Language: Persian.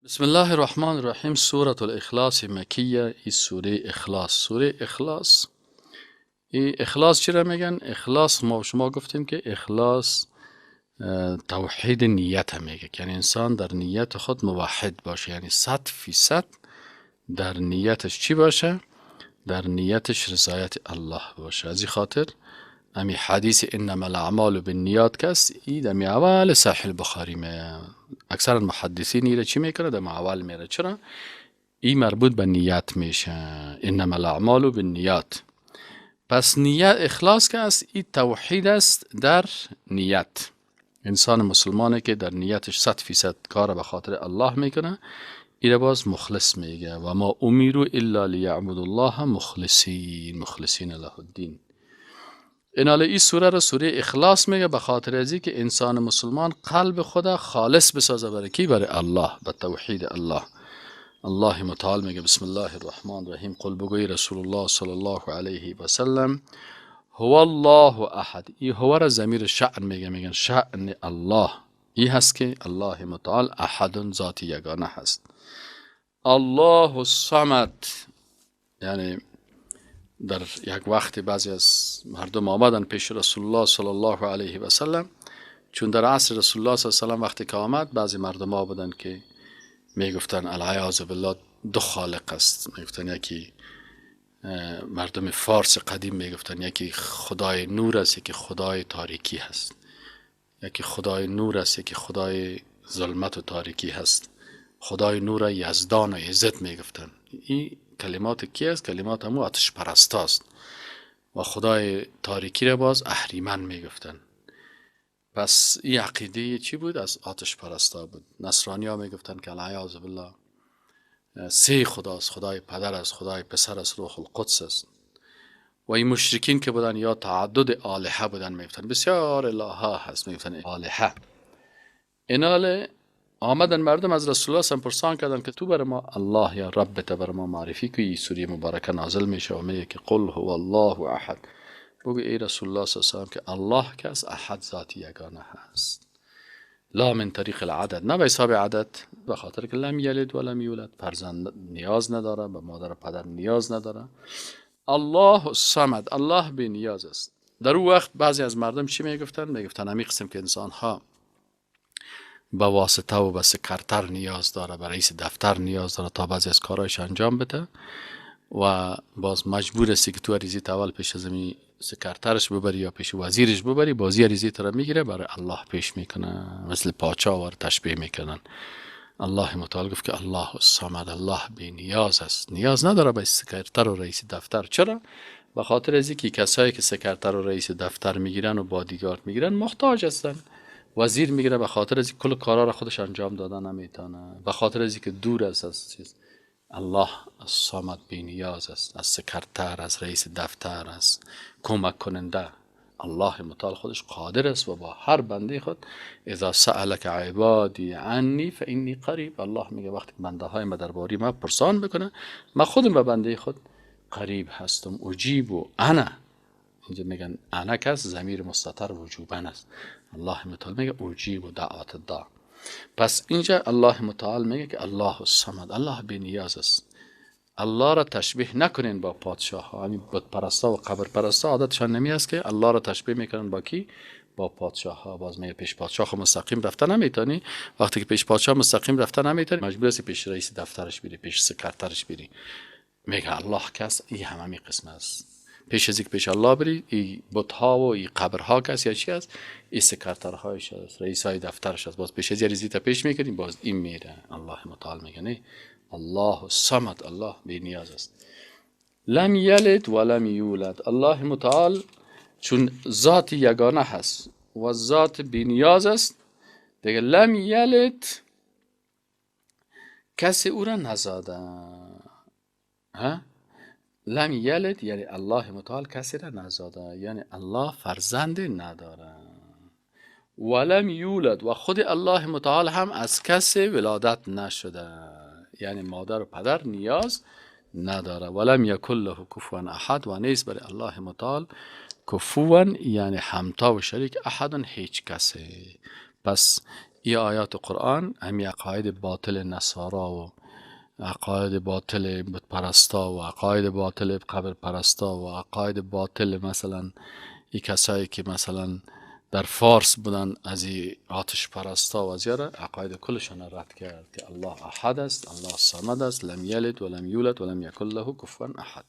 بسم الله الرحمن الرحیم. سورة الاخلاص مکیه. این سوره اخلاص این اخلاص چی را میگن؟ اخلاص ما شما گفتیم که اخلاص توحید نیت هم میگه، یعنی انسان در نیت خود موحد باشه، یعنی 100% در نیتش چی باشه؟ در نیتش رضایت الله باشه. از این خاطر امی حدیث انما الاعمال بالنیات کس ای دمی اول صحیح البخاری می اکثر محدثین ایره چی میکنه؟ دمی اول میره. چرا؟ این مربوط به نیت میشه. انما الاعمال بالنیات. پس نیت اخلاص که است این توحید است در نیت. انسان مسلمانه که در نیتش 100% کار به خاطر الله میکنه، ایره باز مخلص میگه. و ما امیروا الا لیعبدوا الله مخلصین له الدین. این سوره را سوره اخلاص میگه به خاطر ازی که انسان مسلمان قلب خدا خالص بسازه. برای کی؟ برای الله، به توحید الله. الله متعال میگه بسم الله الرحمن الرحیم. قل بگوی رسول الله صلی الله علیه و سلم هو الله احد. این هو را ضمیر شأن میگن شأن الله این هست که الله متعال احد، ذات یگانه هست. الله الصمد، یعنی در یک وقت بعضی از مردم آمدن پیش رسول الله صلی الله علیه و سلم، چون در عصر رسول الله صلی الله علیه و سلم وقتی که آمد بعضی مردم ها بودن که میگفتن العیاذ بالله دو خالق است. میگفتن یکی مردم فارس قدیم میگفتن یکی خدای نور است، یکی خدای تاریکی هست. یکی خدای نور است، یکی خدای ظلمت و تاریکی هست. خدای نور یزدان و عزت میگفتن. این کلمات کی است؟ کلمات همو آتش پرستاست. و خدای تاریکی را باز اهریمن میگفتن. پس این عقیده چی بود؟ از آتش پرستا بود. نصرانی ها میگفتن که العیاذ بالله سه خداست، خدای پدر است، خدای پسر است، روح القدس است. و این مشرکین که بودن یا تعدد آلهه بودن میگفتن بسیار الها هست، میگفتن آلهه. ایناله آمدن مردم از رسول الله پرسان کردن که تو بر ما الله یا رب تا بر ما معرفی که این سوره مبارکه نازل میشه و میگه که قل هو الله احد. بگو ای رسول الله صلی الله علیه و سلم که الله کس احد، ذات یگانه هست. لا من طریق العدد، نه به حساب عدد، به خاطر که لم یلد و لم یولد، فرزند نیاز نداره، به مادر و پدر نیاز نداره. الله الصمد، الله بی نیاز است. در اون وقت بعضی از مردم چی میگفتن؟ میگفتن همین قسم که انسان ها به واسطه و به سکرتر نیاز داره، به رئیس دفتر نیاز داره تا بعضی از کارهایش انجام بده و باز مجبور هستی که تو ریزیت اول پیش از می سکرترش ببری یا پیش وزیرش ببری، بازی ریزیت را میگیره برای الله پیش میکنه، مثل پاچا و تشبیه میکنن. الله متعال گفت که الله الصمد، الله بی نیاز است، نیاز نداره به سکرتر و رئیس دفتر. چرا؟ به خاطر از اینکه کسایی که سکرتر و رئیس دفتر میگیرن و بادیگارد میگیرن محتاج هستن. وزیر میگیره به خاطر از اینکه کل کارا را خودش انجام دادن نمیتونه، به خاطر از اینکه دور است از چیز. الله الصمد بی نیاز است، از سکرتر، از رئیس دفتر، از کمک کننده. الله متعال خودش قادر است و با هر بنده خود اذا سألك عبادی عنی فانی قریب. الله میگه وقتی بنده های ما درباره ما پرسان بکنه، من خودم به بنده خود قریب هستم. اجیب و انا، اینجا میگن انا کس ضمیر مستتر وجوبن است. الله متعال میگه اجیب و دعوت الداع. پس اینجا الله متعال میگه که الله الصمد، الله بی نیاز است. الله را تشبیه نکنین با پادشاه ها. همین بت پرستا و قبر پرستا عادتشان نمی است که الله را تشبیه میکنن با کی؟ با پادشاه ها. باز میگه پیش پادشاه مستقیم رفته نمیتونی. وقتی که پیش پادشاه مستقیم رفته نمیتونی، مجبور هستی پیش رئیس دفترش بری، پیش سکرترش بری. میگه الله کس این همه قسم است. پیش از اینکه پیش الله بری، این بت ها و این قبر ها کس یا چی است؟ این سکرترهایش است، رئیس های دفترش است. باز پیش از ریزی تا پیش میکنیم، باز این میره. الله متعال میگه نه، الله الصمد، الله بی نیاز است. لم یلد و لم یولد. الله متعال چون ذات یگانه هست و ذات بی نیاز است دیگه، لم یلد کسی او را نزاده. لم یلد یعنی الله متعال کسی را نزاده، یعنی الله فرزند نداره. ولم یولد، و خود الله متعال هم از کسی ولادت نشده، یعنی مادر و پدر نیاز نداره. ولم یکن له کفوا احد، و نیست برای الله متعال کفوا یعنی همتا و شریک احد، هیچ کسی. پس این آیات قرآن همی عقاید باطل نصارا و عقاید باطل بت پرستا و عقاید باطل قبر پرستا و عقاید باطل مثلا این کسایی که مثلا در فارس بودن از این آتش پرستا و زیاره عقاید کلشان رد کرد که الله احد است، الله صمد است، لم یلد ولم یولد ولم یکن له کفوا احد.